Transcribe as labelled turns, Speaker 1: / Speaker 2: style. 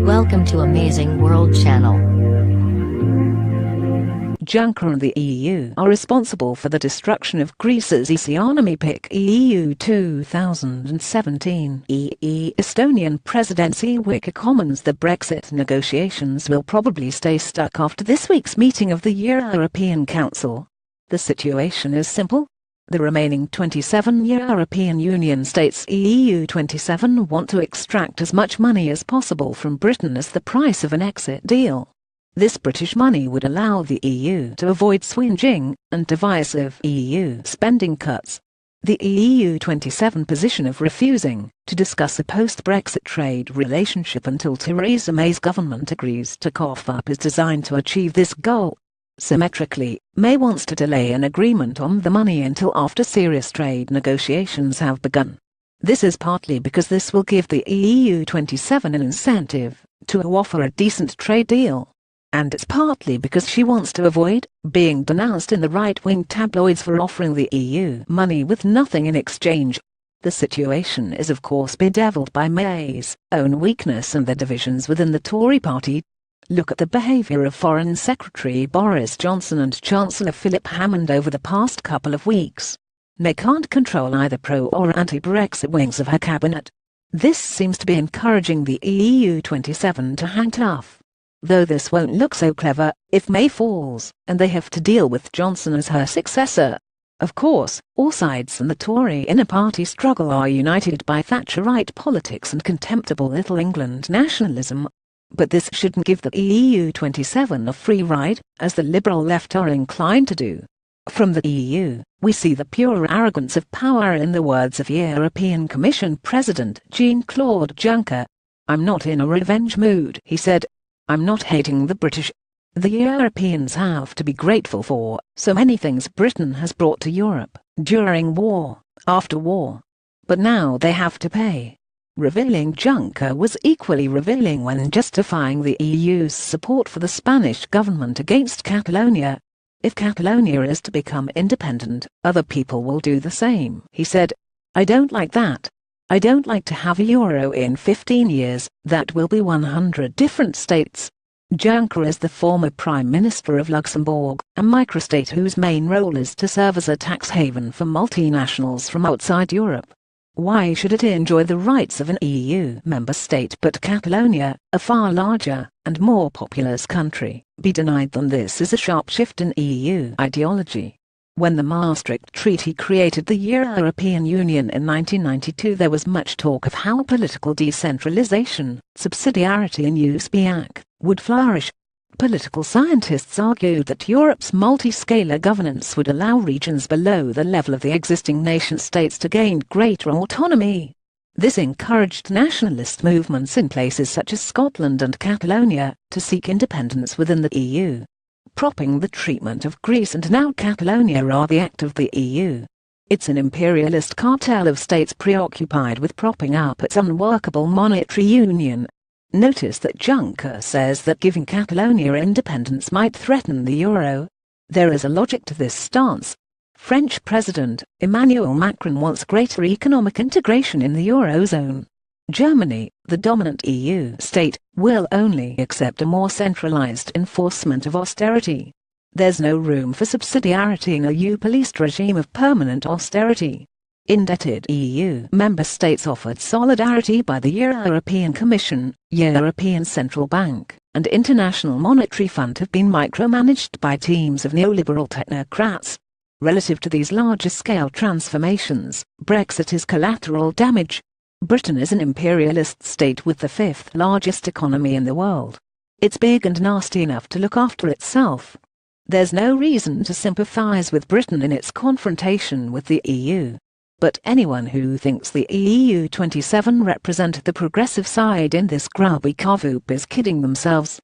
Speaker 1: Welcome to Amazing World Channel.
Speaker 2: Juncker and the EU are responsible for the destruction of Greece's eceonomy. Pick EU 2017 Estonian PresidencyWikicommons. The Brexit negotiations will probably stay stuck after this week's meeting of the European Council. The situation is simple. The remaining 27 European Union states EU 27 want to extract as much money as possible from Britain as the price of an exit deal. This British money would allow the EU to avoid swinging and divisive EU spending cuts. The EU 27 position of refusing to discuss a post-Brexit trade relationship until Theresa May's government agrees to cough up is designed to achieve this goal. Symmetrically, May wants to delay an agreement on the money until after serious trade negotiations have begun. This is partly because this will give the EU 27 an incentive to offer a decent trade deal. And it's partly because she wants to avoid being denounced in the right-wing tabloids for offering the EU money with nothing in exchange. The situation is of course bedeviled by May's own weakness and the divisions within the Tory party. Look at the behaviour of Foreign Secretary Boris Johnson and Chancellor Philip Hammond over the past couple of weeks. May can't control either pro- or anti-Brexit wings of her cabinet. This seems to be encouraging the EU 27 to hang tough. Though this won't look so clever if May falls and they have to deal with Johnson as her successor. Of course, all sides in the Tory inner party struggle are united by Thatcherite politics and contemptible Little England nationalism. But this shouldn't give the EU 27 a free ride, as the liberal left are inclined to do. From the EU, we see the pure arrogance of power in the words of European Commission President Jean-Claude Juncker. "I'm not in a revenge mood," he said. "I'm not hating the British. The Europeans have to be grateful for so many things Britain has brought to Europe, during war, after war. But now they have to pay." Revealing Juncker was equally revealing when justifying the EU's support for the Spanish government against Catalonia. "If Catalonia is to become independent, other people will do the same," he said. "I don't like that. I don't like to have a euro in 15 years, that will be 100 different states." Juncker is the former Prime Minister of Luxembourg, a microstate whose main role is to serve as a tax haven for multinationals from outside Europe. Why should it enjoy the rights of an EU member state but Catalonia, a far larger and more populous country, be denied them? This is a sharp shift in EU ideology. When the Maastricht Treaty created the European Union in 1992, there was much talk of how political decentralization, subsidiarity and use-back would flourish. Political scientists argued that Europe's multi-scalar governance would allow regions below the level of the existing nation-states to gain greater autonomy. This encouraged nationalist movements in places such as Scotland and Catalonia to seek independence within the EU. Propping the treatment of Greece and now Catalonia are the act of the EU. It's an imperialist cartel of states preoccupied with propping up its unworkable monetary union. Notice that Juncker says that giving Catalonia independence might threaten the euro. There is a logic to this stance. French President Emmanuel Macron wants greater economic integration in the eurozone. Germany, the dominant EU state, will only accept a more centralized enforcement of austerity. There's no room for subsidiarity in a EU-policed regime of permanent austerity. Indebted EU member states offered solidarity by the European Commission, European Central Bank, and International Monetary Fund have been micromanaged by teams of neoliberal technocrats. Relative to these larger-scale transformations, Brexit is collateral damage. Britain is an imperialist state with the fifth largest economy in the world. It's big and nasty enough to look after itself. There's no reason to sympathize with Britain in its confrontation with the EU. But anyone who thinks the EU 27 represent the progressive side in this grubby cavoop is kidding themselves.